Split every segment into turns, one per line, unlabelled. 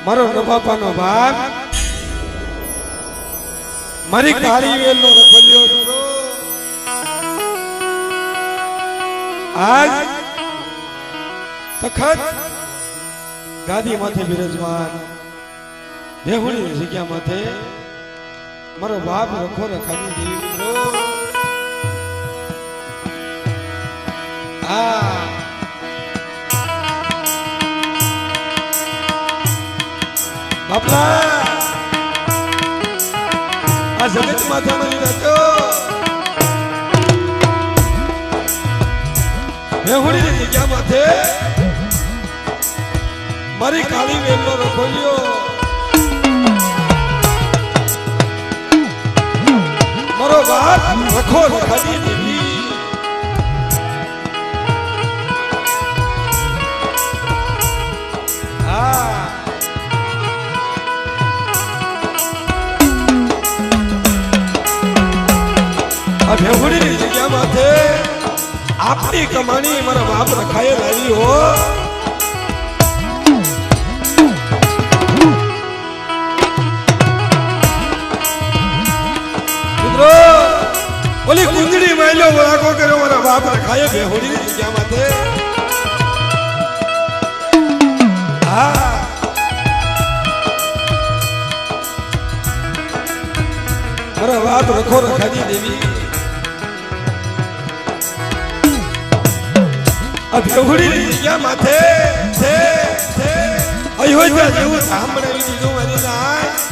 મારો નભાપાનો બાપ મારી કાળી વેલનો રખોલ્યો આજ તખત ગાદી માથે બિરાજમાન દેહુની જગ્યા માથે મારો બાપ રખો રખાની દેવી મિત્રો બાપલા આ જગત માથે મળી રહેતો દેહુની જગ્યા માથે મારી કાળી વેલનો રખોલ્યો મારો બાપ રખો રખાની દેવી ભેહુડીની જગ્યા માથે આપની કમાણી મારા બાપ રખાએ લાવી હો મિત્રો ઓલી કુંદડી માયલો વળાકો કર્યો મારા બાપ રખાએ ભેહુડીની જગ્યા માથે મારા બાપ રખો રખાની દેવી ભેહુડીની જગ્યા માથે અયોધ્યા જેવું સાંભળાવી દીધું મારી નાય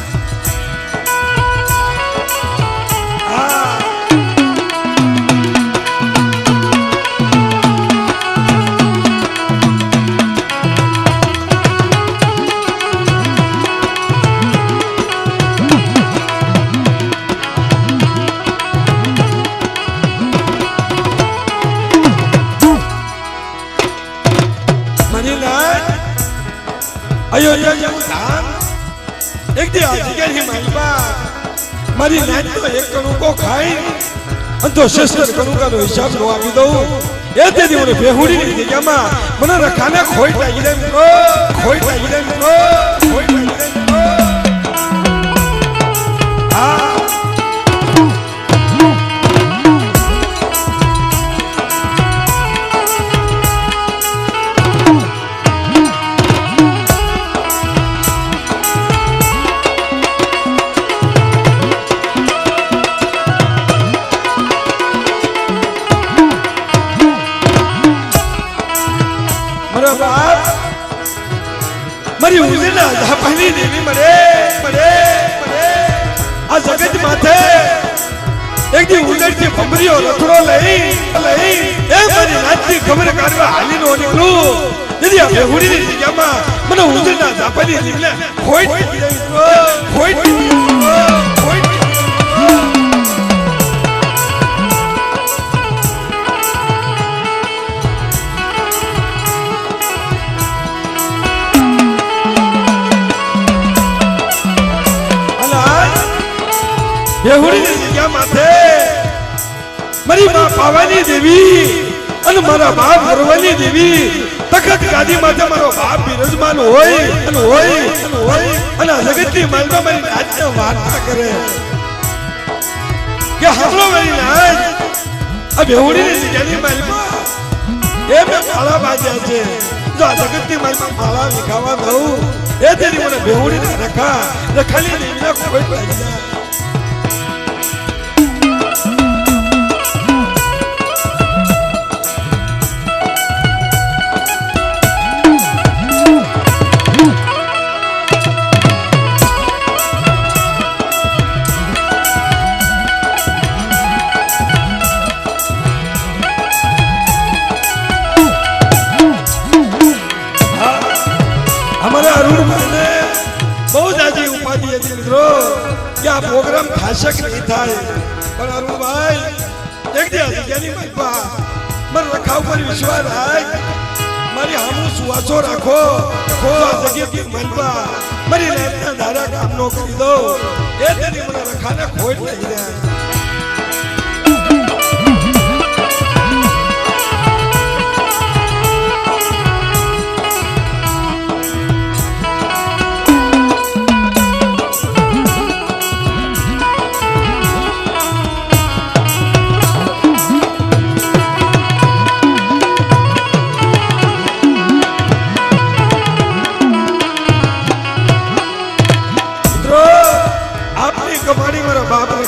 અયોધ્યા જેવું ધામ એક દી આ જગ્યાની માલપા મારી નાચ તો એક કણુકો ખાઈ અને તો શસ્ત્ર કણુકાનો હિસાબ નો આપી દઉં એ તેથી મને ભેહુડીની જગ્યામાં મને રખાને ખોટ લાગી જાય મિત્રો ખોટ લાગી જાય મિત્રો ખોટ લાગી જાય મિત્રો મારી ઉજના ધાપાની દેવી મળે આ જગત માથે એક દી ઉજળથી ભમરીઓ રખડો લઈ એ મારી નાચની ખબર કાઢવા હાલી નો નીકળું તેથી આ ભેહુડીની જગ્યામાં મને ઉજના ધાપાની દેવીને ખોટ ભેહુડીની જગ્યા માથે મારી માં પાવાની દેવી અને મારા બાપ હરવાની દેવી તખત ગાદી માથે મારો બાપ બિરાજમાન હોય અને જગતની માલમાં મારી નાચને વાર્તા કરે કે હાલો મારી નાચ આ ભેહુડીની જગ્યાની માલમાં એ મેં માળા બાંધ્યા છે જો આ જગતની માલમાં માળા વિખાવા દઉં એ તેની મને ભેહુડીને રખાલી દેવીના ખોટ લાગી જાય પ્રોગ્રામ થાશે કે નહીં થાય પણ અરુણભાઈ એક દી જગ્યાની માલપા મને રખા ઉપર વિશ્વાસ રાખ મારી હામું સુવાસો રાખો જગ્યાની માલપા મારી રાતના ધારા કામ નો કરી દો એ તેની મને રખાને ખોટ લઈ જાય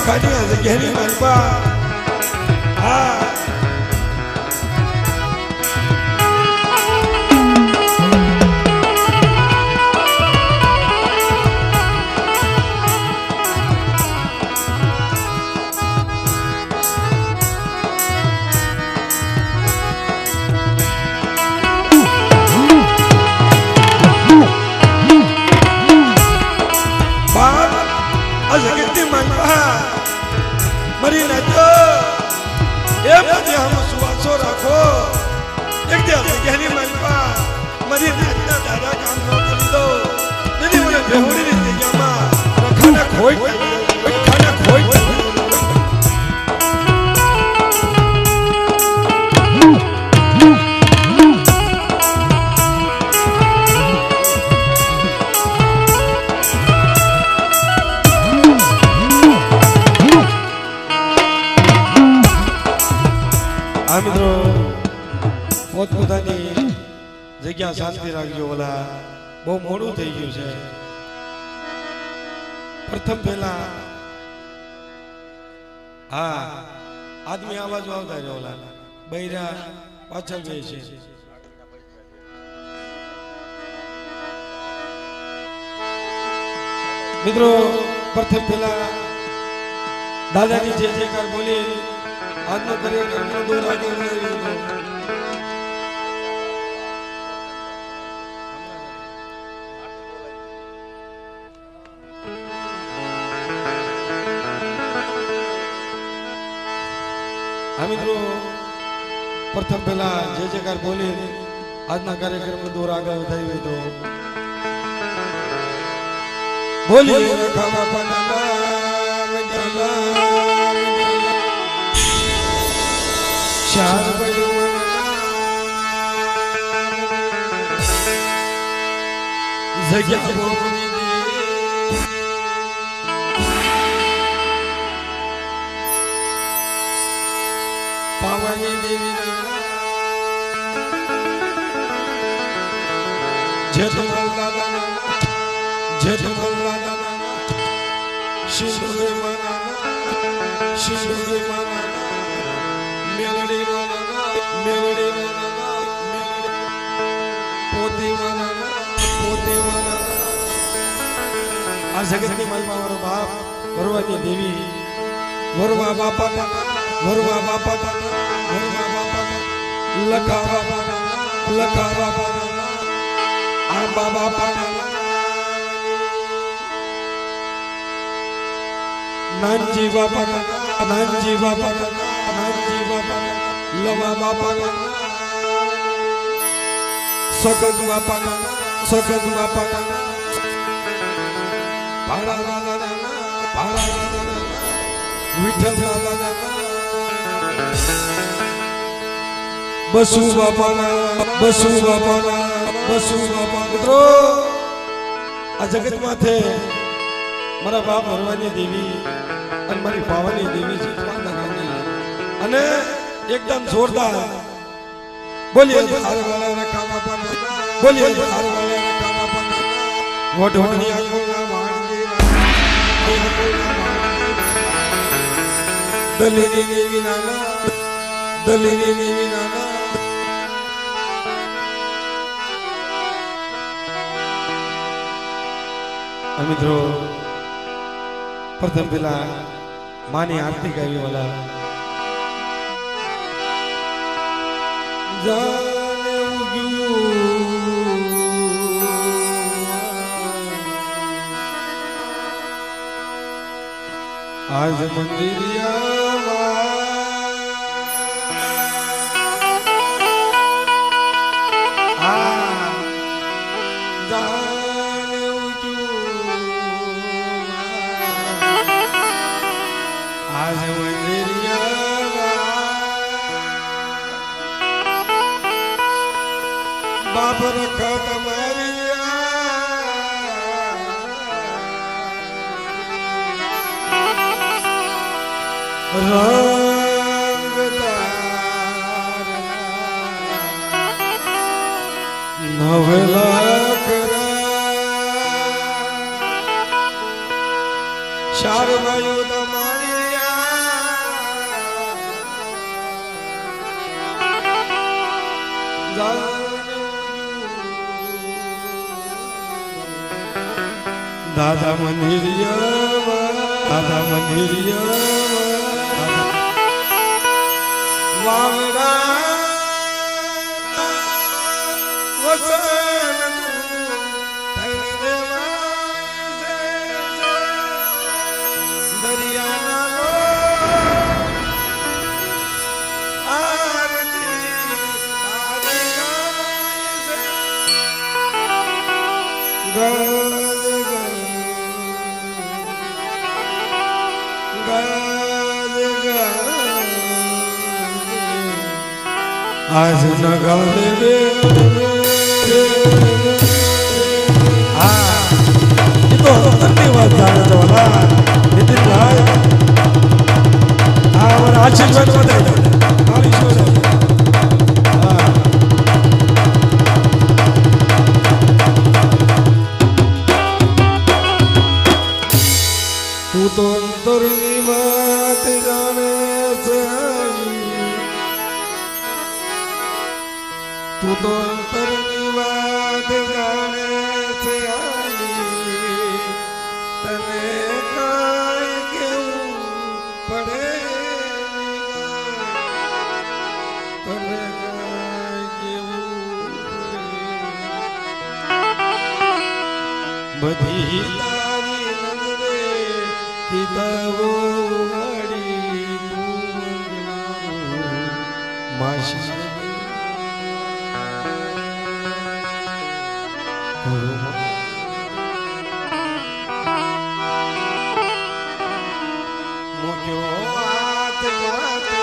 રખાની આ જગ્યાની માલપા હા મરી નાચો એ બધી હમ સુવાસો રાખો એક દે જગ્યાની માલપા મરી નાચના દાદા કામ ન કરી દો દીદી મને બેહોડીની જગ્યામાં રખાના ખોઈ મિત્રો પોતપોતાની જગ્યા શાંતિ રાખજો ઓલા બહુ મોડું થઈ ગયું છે પ્રથમ પહેલા હા આદમી આ બાજુ આવતા રહે ઓલા બૈરા પાછળ જાય છે મિત્રો પ્રથમ પહેલા દાદાની જે જયકાર બોલી આજનો કાર્યક્રમનો દોર આગળ વધારી દીધો આ મિત્રો પ્રથમ પહેલા જે જયકાર બોલી આજના કાર્યક્રમનો દોર આગળ વધારી દીધો બોલી રખાવા પાના ચાર જગ્યા ભોગની પાવાની દેવી જેઠમલ દાદા શિશુરે માના મેલડી આ જગતની માલમાં મારો બાપ વરવાની દેવી વરવા બાપા લખાવા આ બાપા નાનજી બાપા લવા બાપા સગત બાપા વિઠ્ઠલ બસુ બાપા મિત્રો આ જગત માથે મારા બાપ ભરવાની દેવી અને મારી પાવાની દેવી છે અને એકદમ જોરદાર બોલીએ હારવાલા રખાવા પાના બોલીએ હારવાલા રખાવા પાના વઢોણી આંખોના માંડી દલીની દેવી નાના મિત્રો પ્રથમ પેલા માની આરતી ગાવી વાલા જાને ઉગ્યું આજ મંદિરિયા બાપ રખત નવલા કરા શાર વાયુ તમારી દાદા મંદિરિયા દાદા મંદિરિયા વાવડા વસન થઈ દેવાય દરિયાના આરતી તારી ગાય આજ ન ગાવે હા એ તો ધન્યવાદ જાણે તો હા નીતિનભાઈ હા અમારા આશીર્વાદ વધારે તાળી છોડે હા તું તો અંતરની વાત જાણે છે તું તો અંતરની વાત જાણે છે તને કાંઈ કેવું પડે તને કાંઈ કેવું પડે બધી તારી નજરે કિતાબો ઉગાડી માસી મુક્યો હાથ માથે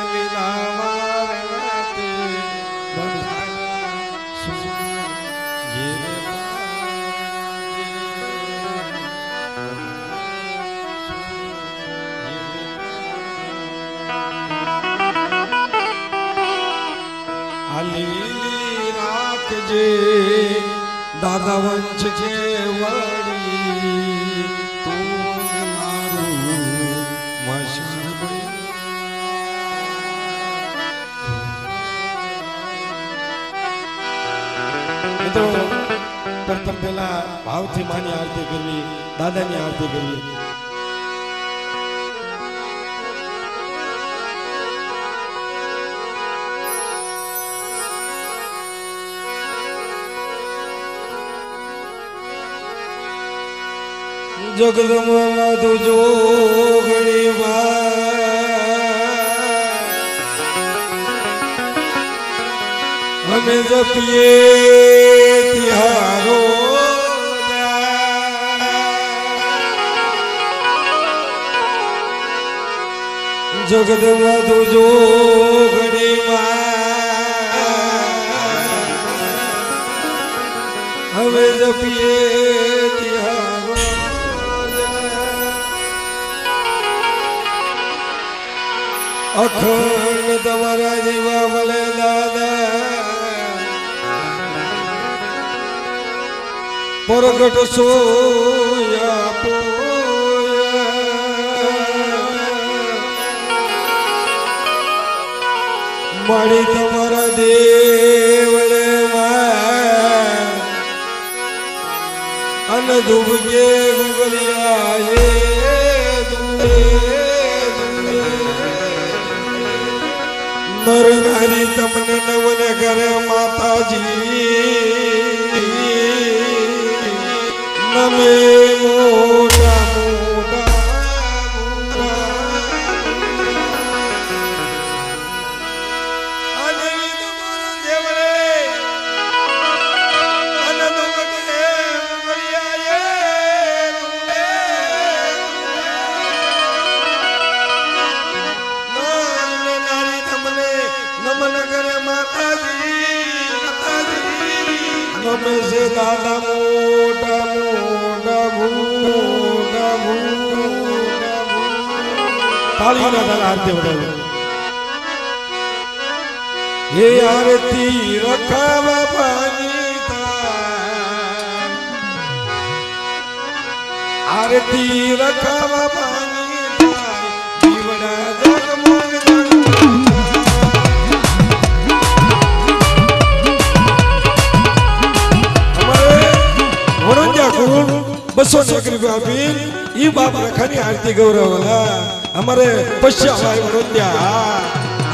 લીલા વારણાતે બંધાયા સુજીરે લીલી રાખજે દાદા વંશ છે વળી તું મારું મશહૂર મિત્રો પ્રથમ પહેલા ભાવથી માની આરતી કરવી દાદાની આરતી કરવી જગદંબા તુજો ઘણી વાર અમે જપીએ તિહારો જગદંબા તુજો ઘણી વાર અમે જપીએ તિહારો અખંડ તમારા જેવા ભલે દાદા પ્રગટ સોયા મારી તમારા દેવળે અન દુબકે ગુગલિયા નર નારી તમને નવન કરે માતાજી નમે મોટા મોટા નમે છે દાદા મોટા મોટા મોટા મોટા તાળીના તારા આરતી વધારે હે આરતી રખાવા પાણી આરતી રખાવા પાણી દીવડા જગમગ ₹201 આપીન ઈ બાપ રખાની આરતી ગૌરવલા અમારે પશ્યા ભાઈ વરોત્યા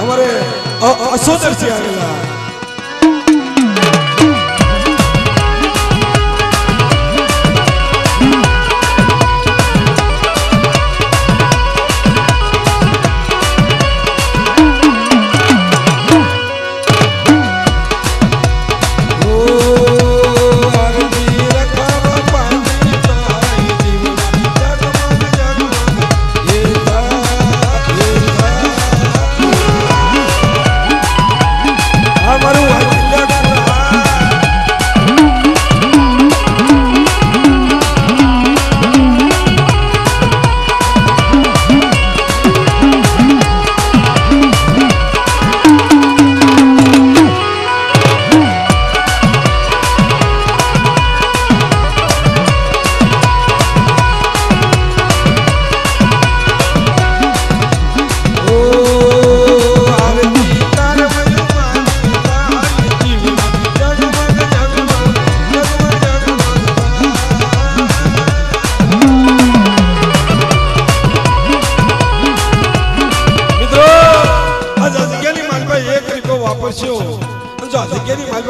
અમારે અસોદરથી આવેલા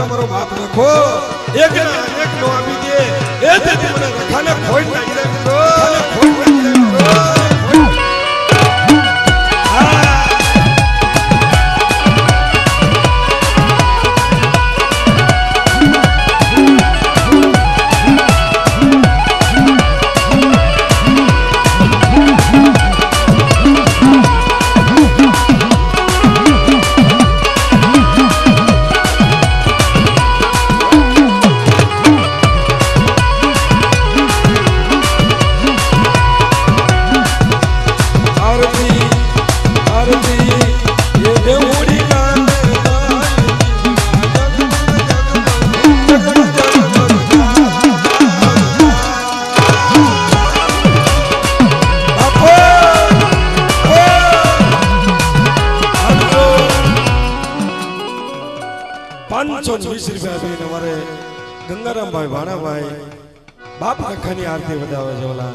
મારો બાપ રાખો એક ના એક નો આપી દે એ તેથી મને રખાને ખોઈ નાખી દે મિત્રો ખોઈ નાખી દે મિત્રો ₹520 આપીને અમારે ગંગારામભાઈ ભાણાભાઈ બાપ રખાની આરતી વધાવે છે ઓલા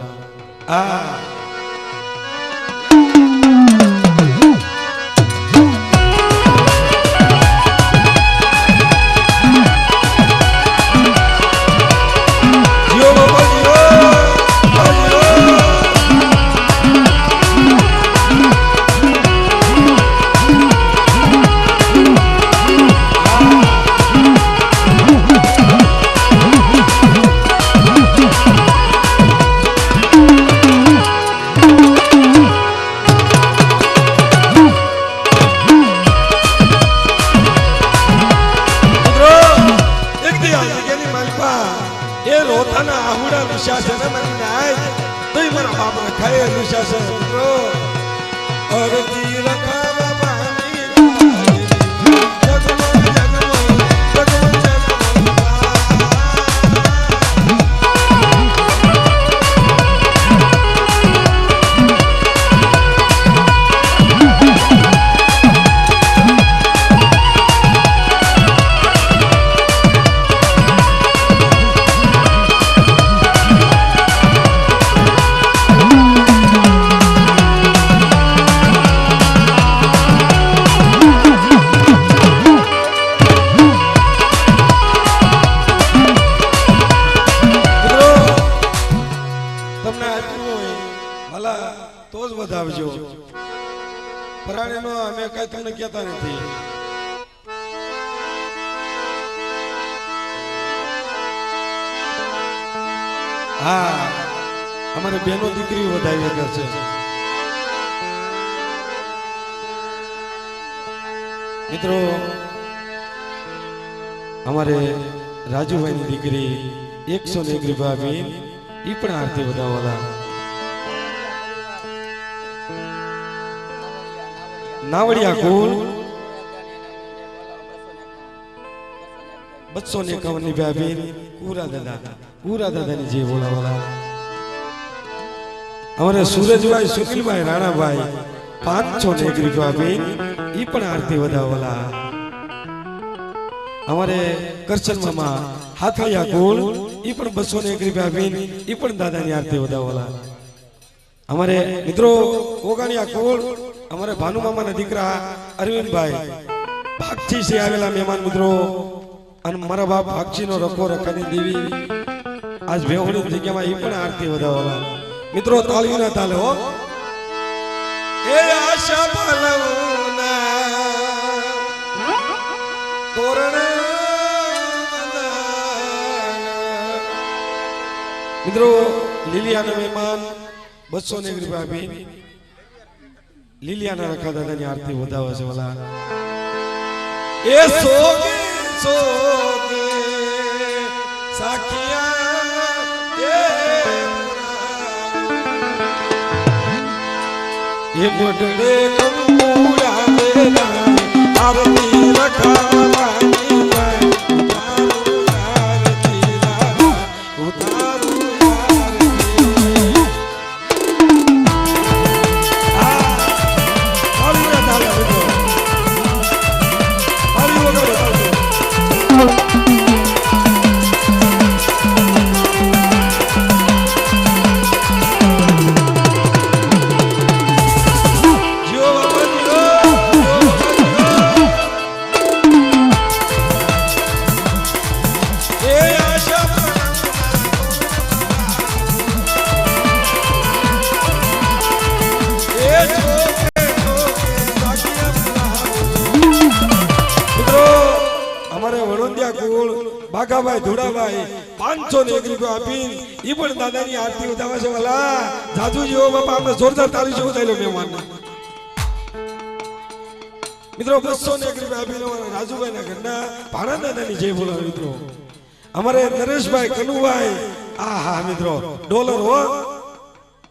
અમે કઈ તમને કહેતા નથી હા અમારે બેનો દીકરી વધાવી કરશે મિત્રો અમારે રાજુભાઈની દીકરી 101 બેન ઈ પણ આરતી વધાવવાલા નાવડિયા કુલ 251 બેન પૂરા દાદાની જે બોલાવાલા અમારે સુરજભાઈ સુનિલભાઈ રાણાભાઈ 501 બેન ઈ પણ આરતી વધાવવાલા અમારે કરશન મામા હાથળિયા કુળ ઈ પણ 201 રૂપિયા આપીને ઈ પણ દાદાની આરતી વધાવવાલા અમારે મિત્રો ઓગાણિયા કુળ અમારે ભાનુ મામાના દીકરા અરવિંદભાઈ ભાગજી સે આવેલા મહેમાન મિત્રો અને મારા બાપ ભાગજીનો રખો રખાની દેવી આજ ભેવણી જગ્યામાં ઈ પણ આરતી વધાવવાલા મિત્રો તાળીઓના તાલે હો એ આશા પાલવના તોરણ મિત્રો લીલિયાના મહેમાન 201 રૂપિયા આપી લીલિયાના રખા દાદાની આરતી વધાવે છે વાલા એ સોગે સોગે સાખિયા એ મોઢડે કંકુડા દેના આરતી રખાવાની ઉતારું આરતી ઉતારું બાગાભાઈ ધોડાભાઈ 501 રૂપિયા આપી ઈ પણ દાદાની આરતી ઉતાવે છે વાલા જાજુ જેવો બાપા આપણે જોરદાર તાળી જેવો થઈ લો મહેમાન મિત્રો 201 રૂપિયા આપીને રાજુભાઈ ના ઘરના ભાણા દાદાની જય બોલો મિત્રો અમારે નરેશભાઈ કનુભાઈ આ હા મિત્રો ડોલર હો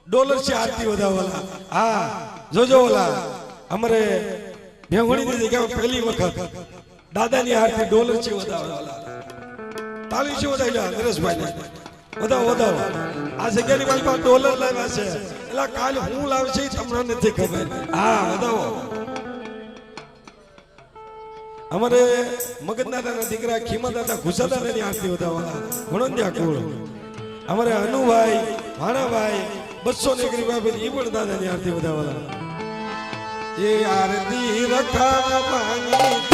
ડોલર છે આરતી વધાવવાલા હા જોજો વાલા અમારે ભેવણીની જગ્યામાં પહેલી વખત દાદાની આરતી ડોલર છે વધાવવાલા તાળી છે વધાઈ નરેશભાઈ ને વધાવો વધાવો આ જગ્યાની મારી પાસે ડોલર લાવ્યા છે એટલે કાલ હું લાવશે તમને નથી ખબર હા વધાવો અમારે મગજદાદાના દીકરા ખીમાદાદા ઘુસાદાદાની આરતી વધાવવાલા વણંદ્યા કુળ અમારે અનુભાઈ ભાણાભાઈ 201 રૂપિયા ઈ પણ દાદાની આરતી વધાવવાલા એ આરતી રખા પાણી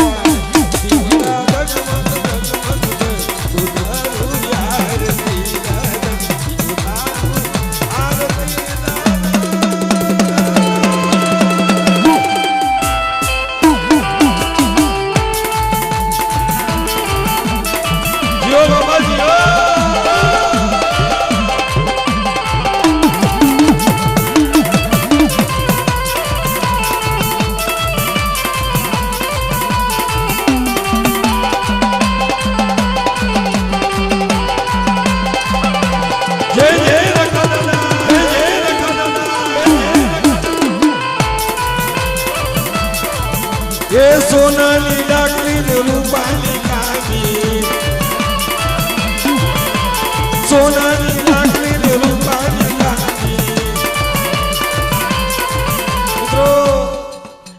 સોનાની લાકડી રૂપાની કાવી સોનાની લાકડી રૂપાની કાવી મિત્રો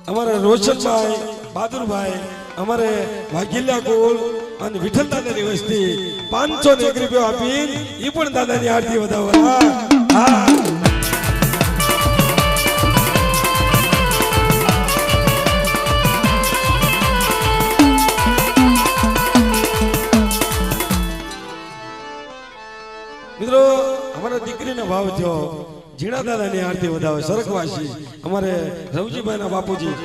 અમારા રોશનભાઈ બહાદુરભાઈ અમારે વાઘીલા કોલ અને વિઠ્ઠલ દાદાની વસ્તી 501 રૂપિયા આપી ઈ પણ દાદાની આરતી વધાવવા હા મિત્રો અમારા દીકરીનો ભાવ થયો જીણા દાદાની આરતી વધાવે સરકવાસી અમારે રવજીભાઈ ના બાપુજી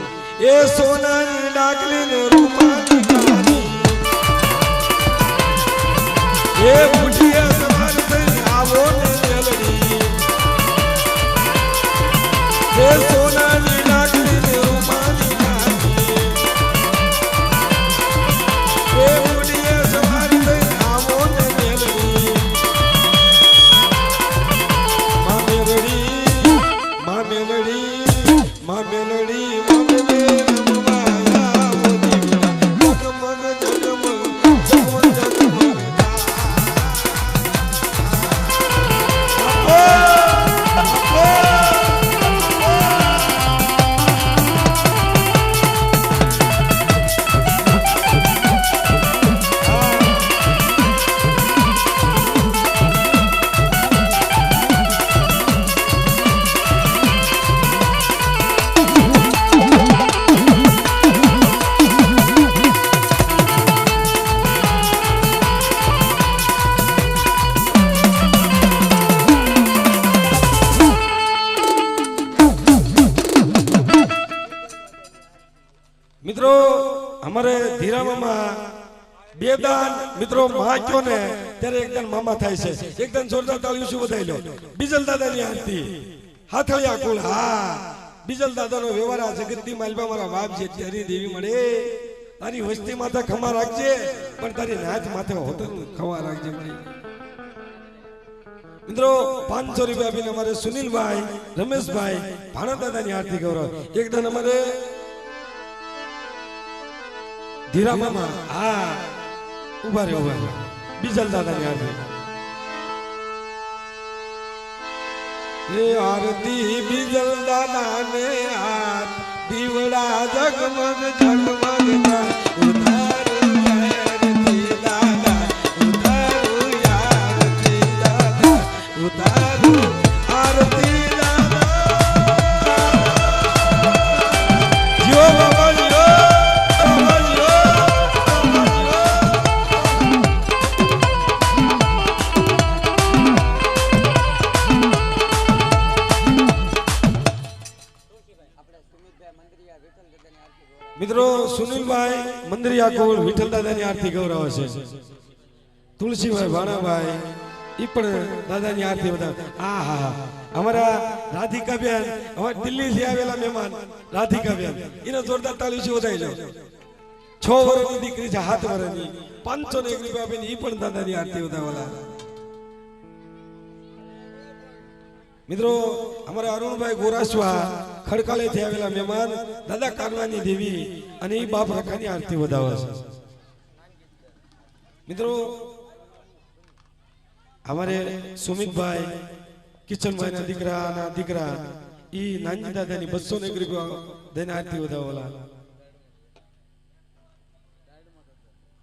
એ સોનાની ડાકલી ને રૂપાની એ બુઢિયા તમાર થઈ આવો ને મેલડી એ સોનાની ડાકલી ને રૂપાની એ બુઢિયા તમાર થઈ આવો ને મેલડી અમારે ધીરા મામા બેદાન મિત્રો માં કયો ને ત્યારે એકદમ મામા થાય છે એકદમ જોરદાર તાળીઓ શું બધાઈ લો બીજલ દાદાની આરતી હાથળિયા કુળ હા બીજલ દાદાનો વ્યવહાર આ જગતની માલબા મારા બાપ છે ત્યારે દેવી મળે તારી વસ્તી માથે ખમા રાખજે પણ તારી નાચ માથે હોતર ખમા રાખજે મળી મિત્રો 500 રૂપિયા આપીને અમારે સુનિલભાઈ રમેશભાઈ ભાણા દાદાની આરતી ગૌરવ એકદમ અમારે ધીરા મામા હા ઉભા રે બીજલ દાદાની આરતી એ આરતી બીજલ દાદાને હાથ દીવડા જગમગ જગમગ મિત્રો સુનિલભાઈ મંદરિયા કોળ વિઠ્ઠલ દાદાની આરતી ગૌરવ છે તુલસીભાઈ ભાણાભાઈ ઈ પણ દાદાની આરતી વધારે આ હા અમારા રાધિકાબેન અમારા દિલ્હીથી આવેલા મહેમાન રાધિકાબેન એને જોરદાર તાળીઓ વધાઈ લો 6 વર્ષની દીકરી છે 7 વર્ષની 501 રૂપિયા આપીને ઈ પણ દાદાની આરતી વધાવલા મિત્રો અમારા અરુણભાઈ ગોરાસવા ખડકાલે થી આવેલા મહેમાન દાદા કાનવાની દેવી અને ઈ બાપ રખાની આરતી વધાવે છે મિત્રો અમારે સુમિતભાઈ કિચનભાઈ ના દીકરા ઈ નાની દાદાની 201 રૂપિયા દઈને આરતી વધાવલા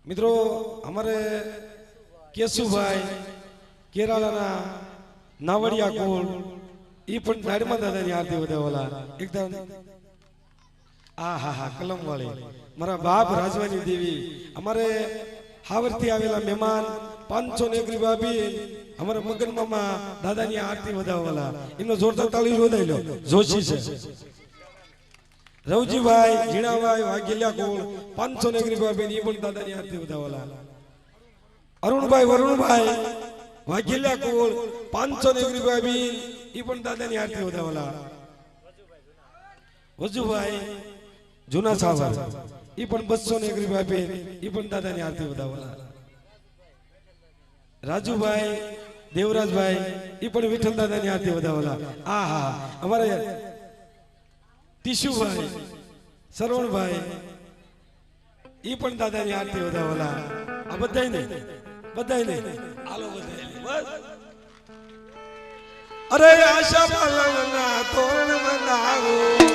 મિત્રો અમારે કેશુભાઈ કેરાલાના નાવડિયા કોળ ઈ પણ દાડમાં દાદાની આરતી વધાવલા એકદમ આ હા કલમ વાળી મારા બાપ રાજવાની દેવી અમારે હાવરથી આવેલા મહેમાન 501 રૂપિયા આપી અમારા મગન મામા દાદાની આરતી વધાવલા એનો જોરદાર તાળી વધાઈ લો જોશી છે રવજીભાઈ જીણાભાઈ વાઘેલિયા કોળ 501 રૂપિયા આપી ઈ પણ દાદાની આરતી વધાવલા અરુણભાઈ વરુણભાઈ વાઘેલિયા કોળ 501 રૂપિયા આપી ઈ પણ દાદાની આરતી વધાવલા વજુભાઈ જૂના સાવર ઈ પણ 201 રૂપિયા આપી ઈ પણ દાદાની આરતી વધાવલા રાજુભાઈ દેવરાજભાઈ ઈ પણ વિઠ્ઠલ દાદાની આરતી વધાવલા આ હા અમારે ટીશુભાઈ સરવણભાઈ ઈ પણ દાદાની આરતી વધાવલા આ બધાય ને આલો બધાય બસ અરે આશા પાલવના તોરણ બનાવો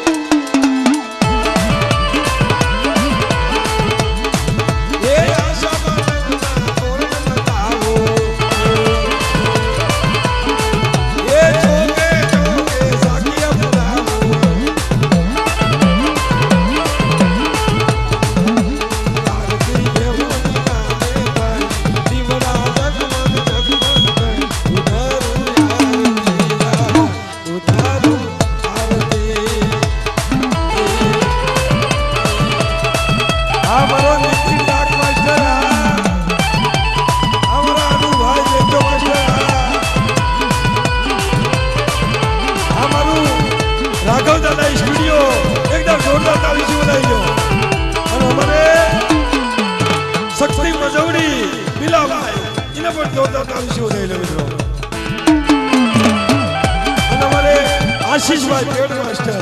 આશીષભાઈ પેડ માસ્ટર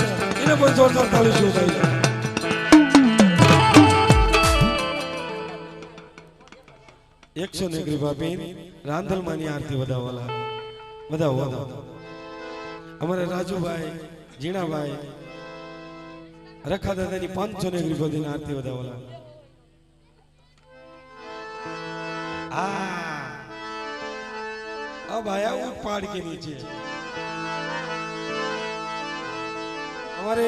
એને પણ જોરદાર તાળી શોધાઈ 101 રૂપિયા આપી રાંધલમાની આરતી વધાવલા વધાવો અમારે રાજુભાઈ જીણાભાઈ રખા દાદાની 501 રૂપિયા દઈને આરતી વધાવલા अब आया ऊट पहाड़ के नीचे हमारे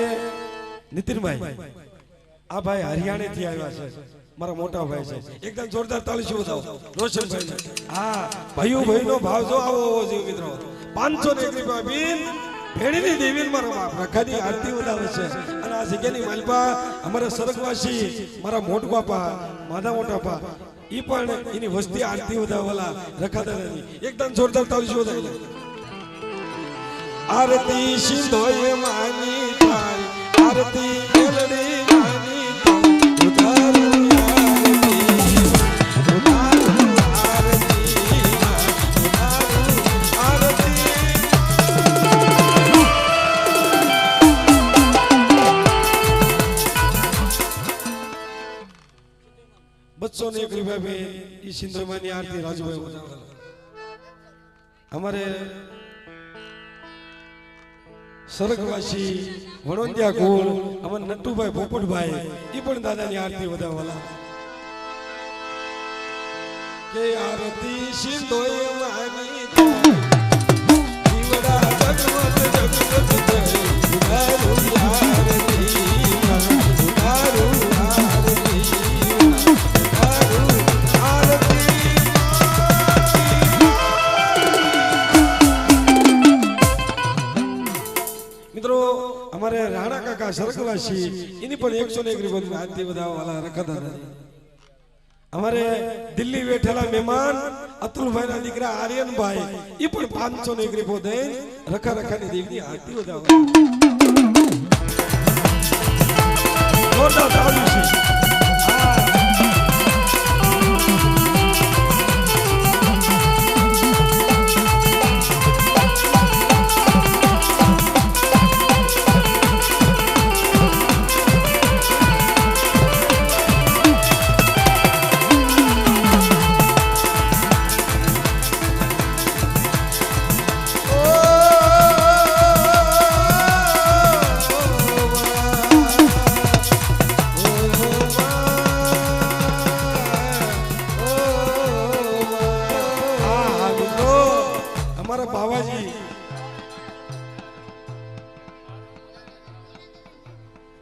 नितिन भाई आ भाई हरियाणा थी आया है मारा मोटा भाई है एकदम जोरदार ताली से बताओ रोशन भाई हाँ भाइयों भाई नो भाव जो आओ जी मित्रों 501 रुपया बीन ભેણીની દેવી મારા બાપ રખાની આરતી વધાવે છે અને આ જગ્યાની માલપા અમારા સ્વર્ગવાસી મારા મોટ બાપા માધા મોટા બા ઈ પણ એની વસ્તી આરતી વધાવવાલા રખાદાની એકદમ જોરદાર તાળી શોધાય આરતી સિંધોય માની થાય આરતી મેલડી માની થાય बच्चों ने एक रुपया में इस सिंधुमानी आरती राजभाई बतावा हमारे स्वर्गवासी वणोंदिया कुल अमर नट्टूभाई पोपटभाई ई पण दादानी आरती बतावाला के आरती सिंधोय मानी दीवड़ा जगमग जगमग जय उधारू आरती उधारू हमारे राणा काका स्वर्गवासी इन्हीं पर 101 रिबन में आरती बधावा वाला रखा था हमारे दिल्ली बैठेला मेहमान अतुल भाई ना दीकरा आर्यन भाई ये पण 501 रिबन दे रखा ने देवनी आरती बधावा जोरदार ताली से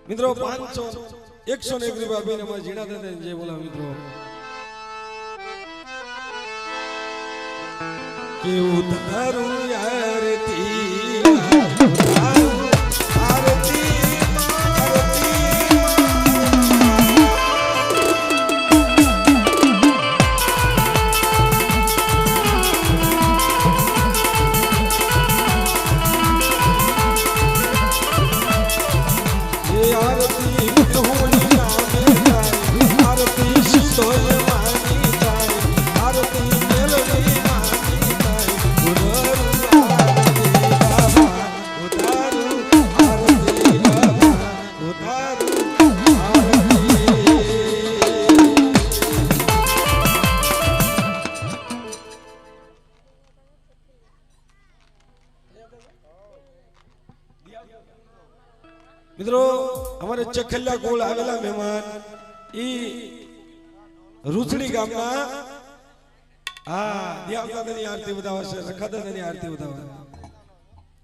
मित्रों 101 रुपया भी हमारे जीना देते हैं जय बोला मित्रों कि उतारू आरती आरती मित्रों हमारे चखलिया कोल आवेला मेहमान ई रुचड़ी गामना हां दियावदानी आरती बतावा छे रखादानी आरती बतावा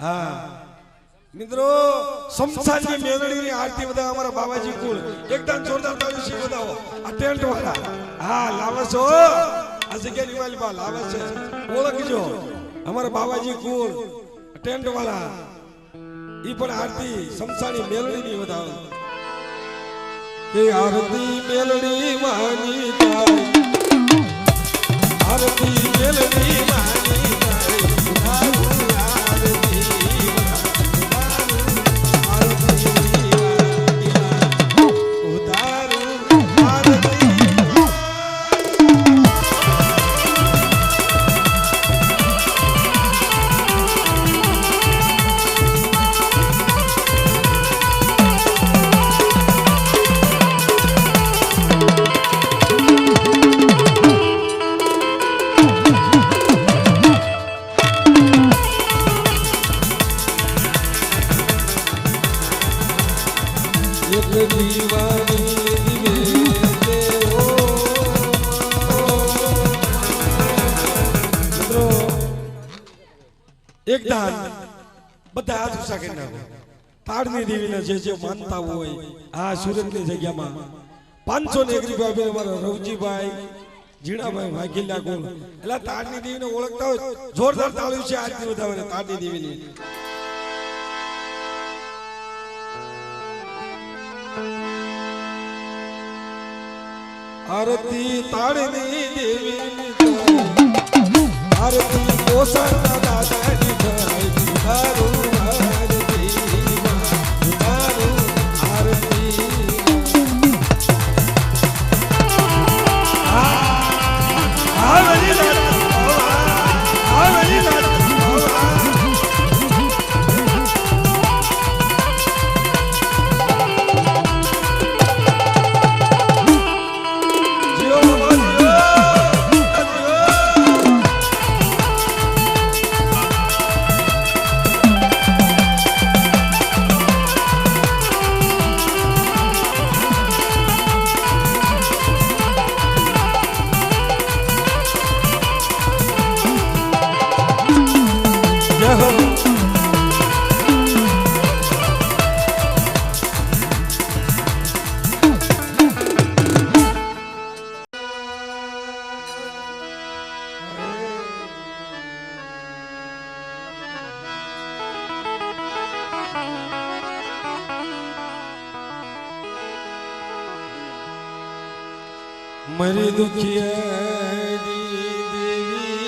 हां मित्रों समसान की मेलडी ની आरती बतावा हमारा बाबाजी कुल एकदम जोरदार ताली से बताओ अटेंट वाला हां लावे छो आ जग्यानी वाली बा लावे छे ओळखજો हमारा बाबाजी कुल अटेंट वाला ई पण आरती समसानी मेलडी नी बतावे के आरती मेलडी मानी जाय आरती मेलडी मानी जाय उधारू आरती उधारू आरती एक दान બધા હાથ ઉસા કરી નાખો તાડની દેવીને જે માનતા હોય આ સુરતની જગ્યામાં 501 રૂપિયા આપીને અમારા રવજીભાઈ જીણાભાઈ વાઘેલા કોલ એટલે તાડની દેવીને ઓળખતા હોય જોરદાર તાળી છે આરતી વધાવે તાડની દેવીની આરતી તાળની દેવી આરતી પોષણ દાદાની થાય તારું આરતી તારું આરતી મરી દુખિયારી દેવી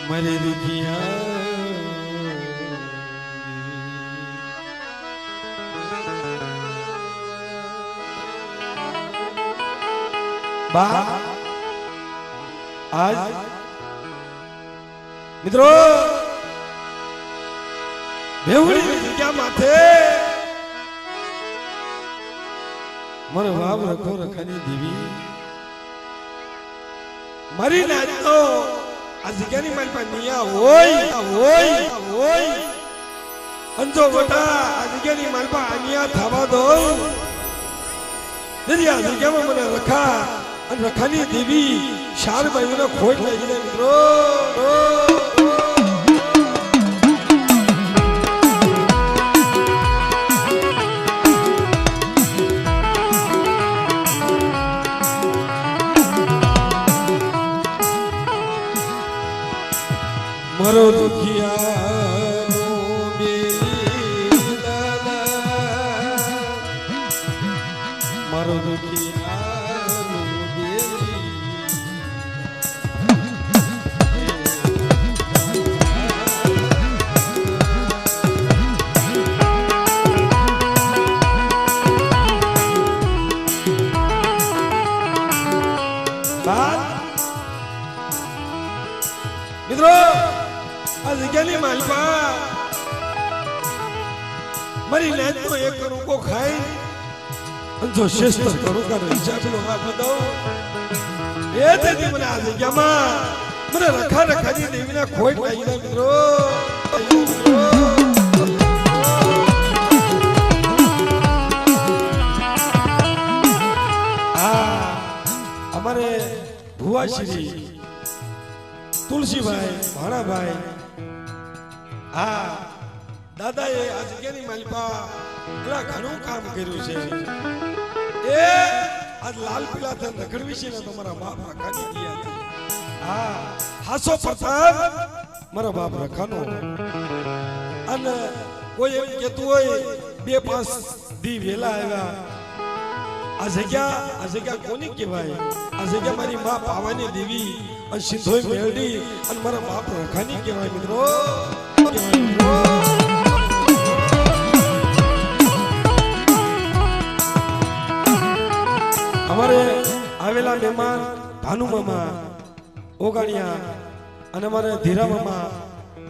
મરી દુખિયા બા આજ મિત્રો બેવડી જગ્યા માથે મને વાવ રખો રખાની દેવી મારી નાચ તો આ જગ્યાની મારી પાસે નિયા હોય અંજો ગોટા આ જગ્યાની મારી પાસે આનિયા થવા દો દીદી આ જગ્યામાં મને રખા અને રખાની દેવી શાર ભાઈઓને ખોટ લાગી જાય મિત્રો મરો દુખિયાનો બેલી દાદા મરો દુખિયાનો બેલી મિત્રો આ જગ્યાની માલપા મારી નાચ તો એક રૂકો ખાઈ જો શ્રેષ્ઠ કરું કા હિસાબ નો આપી દઉં એ તેથી મને આ જગ્યામાં મને રખા રખાની દેવીના ખોટ લાગી જાય મિત્રો અમારે ભુવાશ્રી તુલસીભાઈ ભાણાભાઈ હા દાદાએ આ જગ્યાની માલિપા ઘણું કામ કર્યું છે એ આજ લાલ પીલા થઈને રખડવી છે ને તમારા બાપ રખાની દિયા હા હાસો પ્રતાપ મારા બાપ રખાનો અને કોઈ એમ કહેતું હોય 2-5 દી વેલા આવ્યા આ જગ્યા કોની કહેવાય આ જગ્યા મારી માં પાવાની દેવી અને સિંધોઈ મેળડી અને મારા બાપ રખાની કહેવાય મિત્રો અમારે આવેલા મહેમાન ભાનુ મામા ઓગાણિયા અને અમારે ધીરા મામા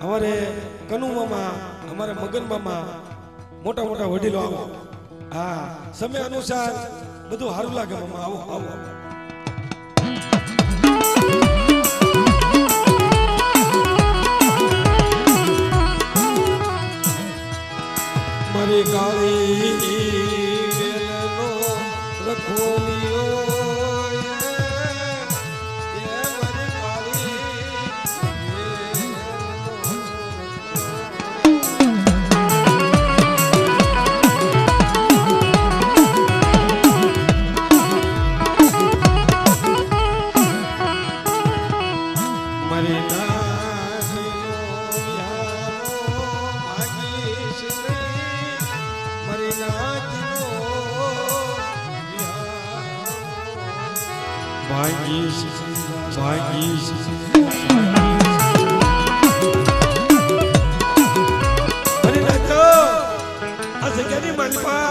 અમારે કનુ મામા અમારે મગન મામા મોટા મોટા વડીલો આવો હા સમય અનુસાર બધું સારું લાગે મામા આવો આવો મારી કાળી વેલનો રખોલિયો મારી નાની માગી ભાગીશ ભાગીશ મારી નાતો આ જગ્યાની માલપા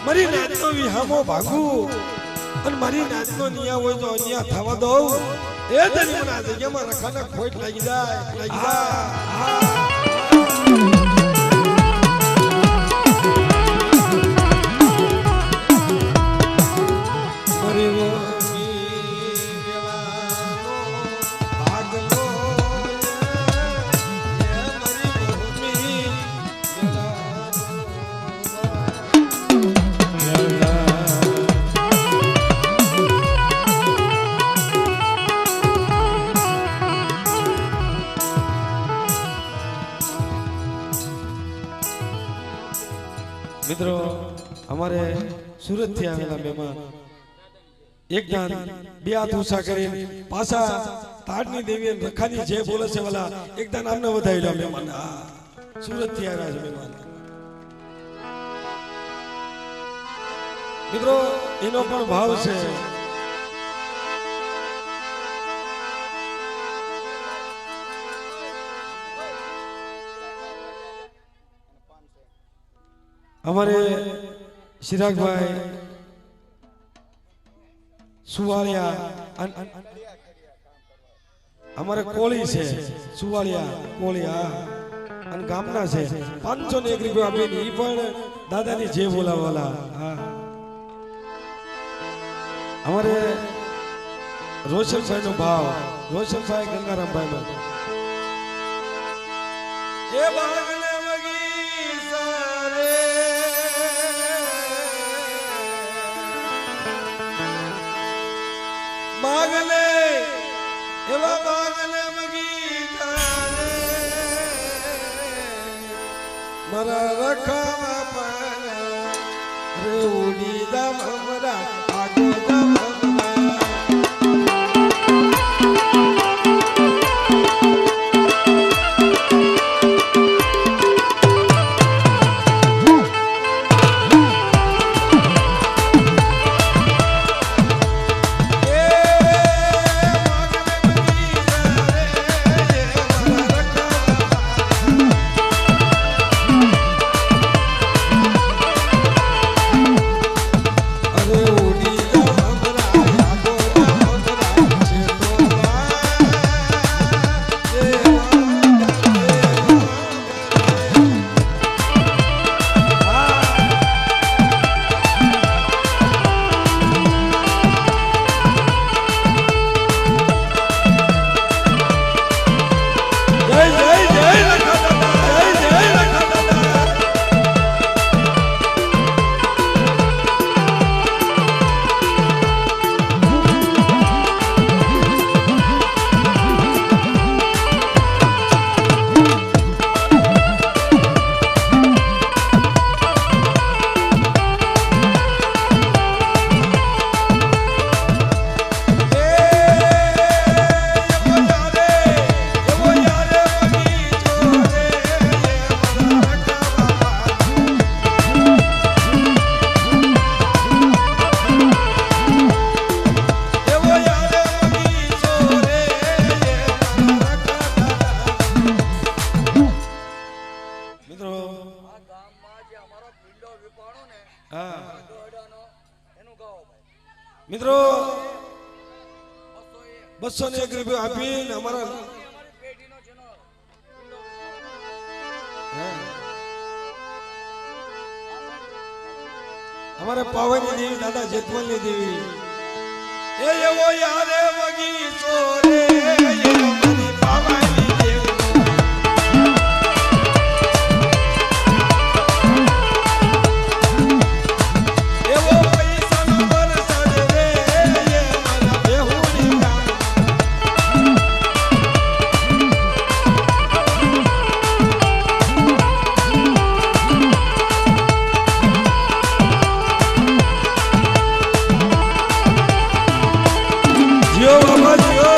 મારી નાતનો વિહામો ભાગું અને મારી નાતનો નિયા હોય તો અન્યા થવા દઉં એ તને મને આ જગ્યામાં રખાના ખોટ લાગી જાય મિત્રો અમારે સુરત થી આવેલા મહેમાન એક દાન બે હાથ ઊંચા કરીને પાછા તાડની દેવી રખાની જે બોલે છે વાલા એક દાન આમને વધાવી લો મહેમાન સુરત થી આવ્યા છે મહેમાન મિત્રો એનો પણ ભાવ છે हमारे चिराग भाई सुवालिया हमारे कोली से सुवालिया कोलिया अन गामना से 501 रुपया आपी नी पण दादा ने जे बोला वाला हां हमारे रोशन भाई नो भाव रोशन भाई गंगाराम भाई नो ए बागने बागले एवा बागले बगीचाने मरा रखा पर रे उड़ी दम हमरा आगो दम મિત્રો 201 રૂપિયા આપીને અમારા हमारे पावनी देवी दादा जेतवलनी देवी ए एवो यारे बगीचो रे ये मनी पावनी देवी एवो पैसा नंबर सद रे ये मना बेहुनी जियो बाबा जियो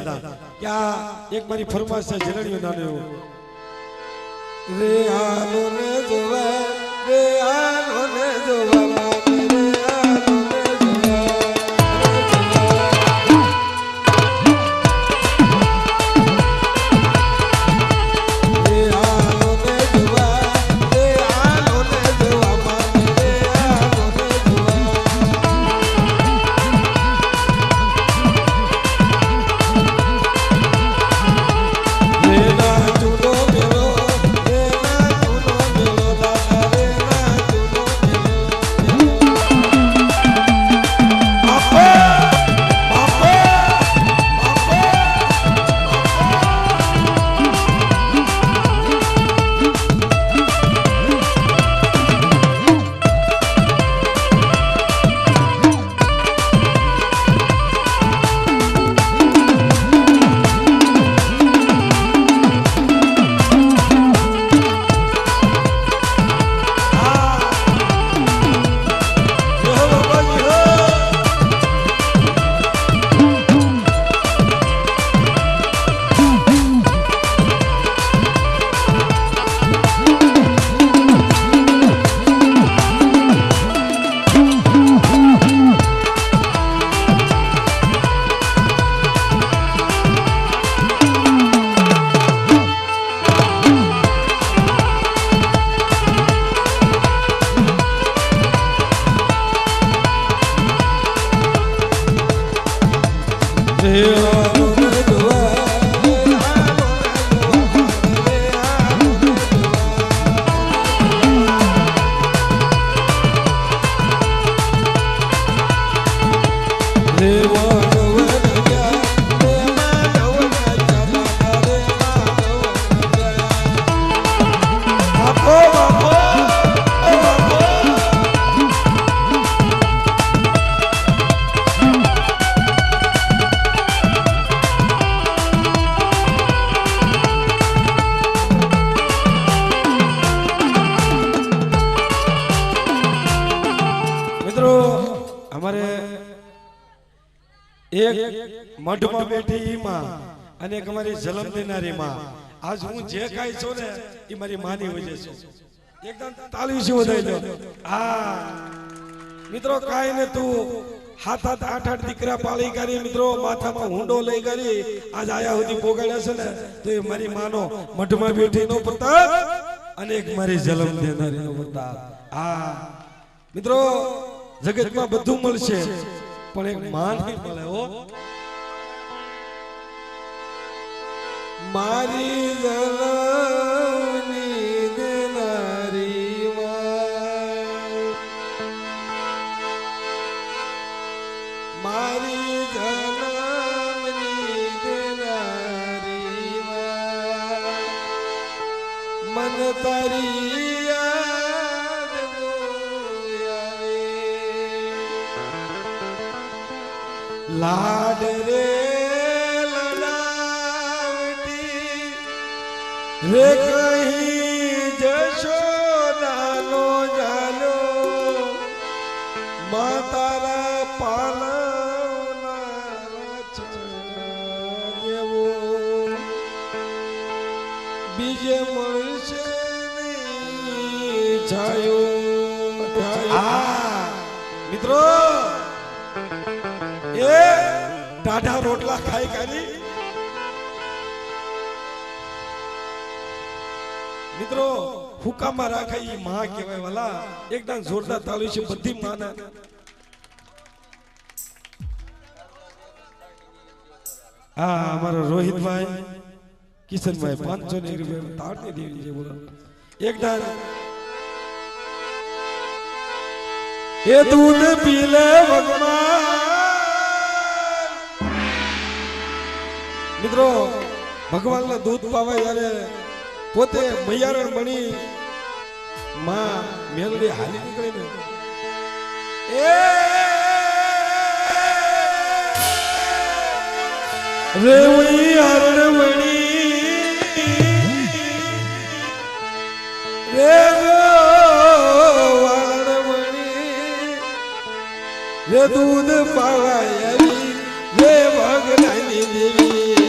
હતા કે આ એક મારી ફરમાશ છે ઝેલણીઓ નાનો એવો રે આનો ને જોવા રે આનો ને જોવા એક મઢમાં બેઠી માં અને એક મારી જલમ દેનારી માં આજ હું જે કાઈ છું ને એ મારી માની વજે છું એકદમ તાળી છે વધાઈ લો આ મિત્રો કાઈ ને તું હાથ હાથ આઠ આઠ દીકરા પાળી કરી મિત્રો માથામાં હુંડો લઈ કરી આજ આયા સુધી પોગાડ્યા છે ને તો એ મારી માનો મઢમાં બેઠી નો પ્રતાપ અને એક મારી જલમ દેનારી નો પ્રતાપ આ મિત્રો જગતમાં બધું મળશે પણ એક માન નહીં મળે હો મારી જલમની દેનારી મારી જલમની દેનારી મન તારી લાડ રે લડાવતી રે કહી જશોદાનો જાનો મા તારા પાલવનારા જેવો બીજે મળશે નહીં છાયો મિત્રો એ ટાઢા રોટલા ખાઈ કરી મિત્રો હુકામાં રાખે ઈ માં કહેવાય વાલા એકદમ જોરદાર તાળી છે બધી માને હા અમારો રોહિતભાઈ કિશનભાઈ 500 રૂપિયા તાળની દેવી છે બોલો એકદમ એ દૂધ પીલે ભગવાન મિત્રો ભગવાનને દૂધ પાવા જ્યારે પોતે મૈયારણ બની માં મેલડી હાલી નીકળી ને રે હરણ બની રે વાણ બની રે દૂધ પાવા આવી રે ભગનાની દેવી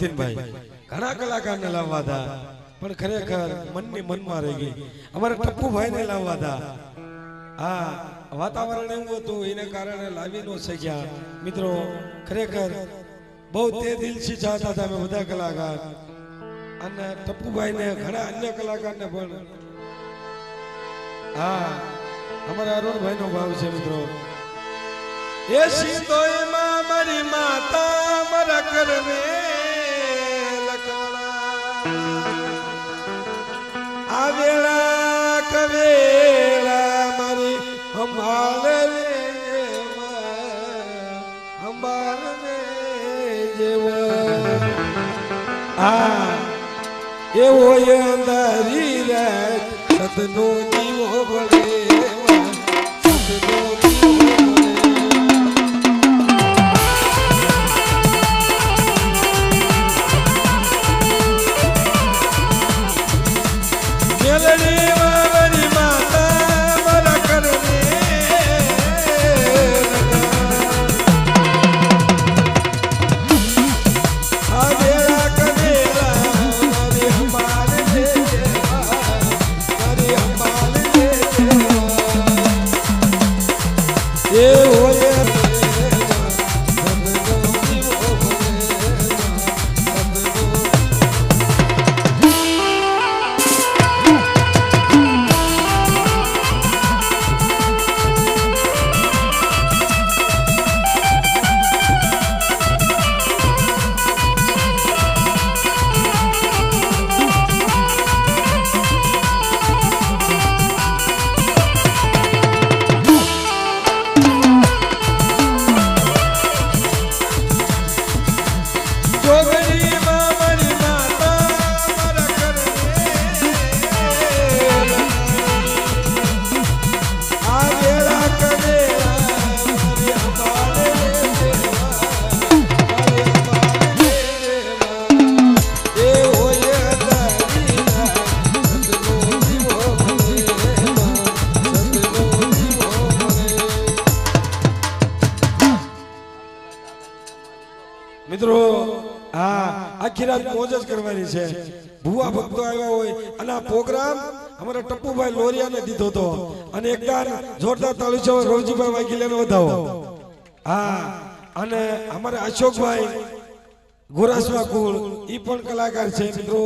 નીતિનભાઈ ઘણા કલાકારને લાવવા હતા પણ ખરેખર મનની મનમાં રહી ગઈ અમારા ટપ્પુભાઈને લાવવા હતા હા વાતાવરણ એવું હતું એને કારણે લાવી ન શક્યા મિત્રો ખરેખર બહુ તે દિલથી ચાહતા હતા અમે બધા કલાકાર અને ટપ્પુભાઈને ઘણા અન્ય કલાકારને પણ હા અમારા અરુણભાઈનો ભાવ છે મિત્રો એ સિંધોઈમાં મારી માતા મારા કરમે લખણા આવેલા કવેલા મારી સંભાળ સંભાળ જેવા આ એવો અંધારી રાત સતનો દીવો ભળે સતનો મિત્રો હા આખી રાત મોજ જ કરવાની છે ભુવા ભક્તો આવ્યા હોય અને આ પ્રોગ્રામ અમારા ટપ્પુભાઈ લોરિયાને દીધો હતો અને એકવાર જોરદાર તાળી છે રોજીભાઈ વાઘીલાને વધાવો હા અને અમારા અશોકભાઈ ગોરાસવા કુળ ઈ પણ કલાકાર છે મિત્રો